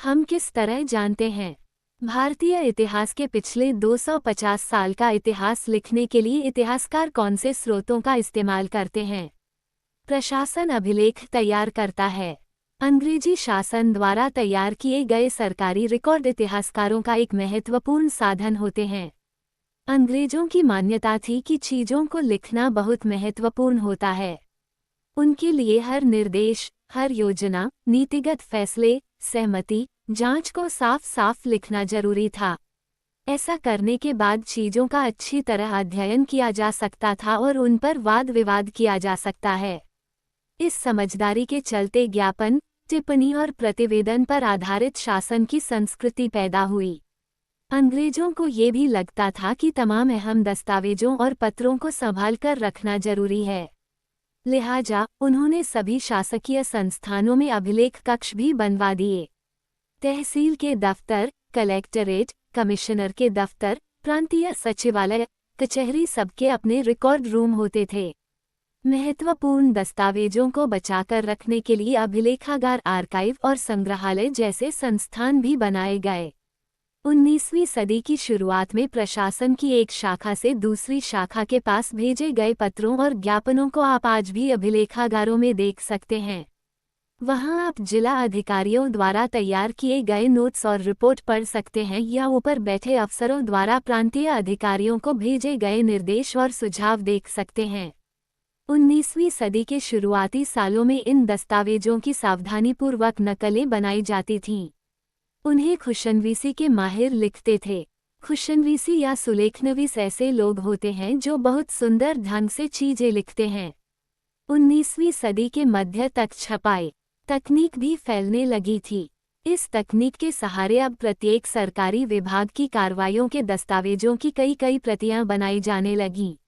हम किस तरह जानते हैं? भारतीय इतिहास के पिछले 250 साल का इतिहास लिखने के लिए इतिहासकार कौन से स्रोतों का इस्तेमाल करते हैं? प्रशासन अभिलेख तैयार करता है। अंग्रेजी शासन द्वारा तैयार किए गए सरकारी रिकॉर्ड इतिहासकारों का एक महत्वपूर्ण साधन होते हैं। अंग्रेजों की मान्यता थी कि चीजों को लिखना बहुत महत्वपूर्ण होता है। उनके लिए हर निर्देश, हर योजना, नीतिगत फैसले, सहमति, जांच को साफ साफ लिखना जरूरी था। ऐसा करने के बाद चीजों का अच्छी तरह अध्ययन किया जा सकता था और उन पर वाद विवाद किया जा सकता है। इस समझदारी के चलते ज्ञापन, टिप्पणी और प्रतिवेदन पर आधारित शासन की संस्कृति पैदा हुई। अंग्रेजों को ये भी लगता था कि तमाम अहम दस्तावेजों और पत्रों को संभाल कर रखना जरूरी है। लिहाजा उन्होंने सभी शासकीय संस्थानों में अभिलेख कक्ष भी बनवा दिए। तहसील के दफ्तर, कलेक्टरेट, कमिश्नर के दफ्तर, प्रांतीय सचिवालय, कचहरी सबके अपने रिकॉर्ड रूम होते थे। महत्वपूर्ण दस्तावेजों को बचाकर रखने के लिए अभिलेखागार, आर्काइव और संग्रहालय जैसे संस्थान भी बनाए गए। 19वीं सदी की शुरुआत में प्रशासन की एक शाखा से दूसरी शाखा के पास भेजे गए पत्रों और ज्ञापनों को आप आज भी अभिलेखागारों में देख सकते हैं। वहां आप जिला अधिकारियों द्वारा तैयार किए गए नोट्स और रिपोर्ट पढ़ सकते हैं या ऊपर बैठे अफसरों द्वारा प्रांतीय अधिकारियों को भेजे गए निर्देश और सुझाव देख सकते हैं। 19वीं सदी के शुरुआती सालों में इन दस्तावेजों की सावधानीपूर्वक नकलें बनाई जाती थीं। उन्हें खुशनवीसी के माहिर लिखते थे। खुशनवीसी या सुलेखनवीस ऐसे लोग होते हैं जो बहुत सुंदर ढंग से चीजें लिखते हैं। 19वीं सदी के मध्य तक छपाई तकनीक भी फैलने लगी थी। इस तकनीक के सहारे अब प्रत्येक सरकारी विभाग की कार्रवाइयों के दस्तावेजों की कई प्रतियां बनाई जाने लगीं।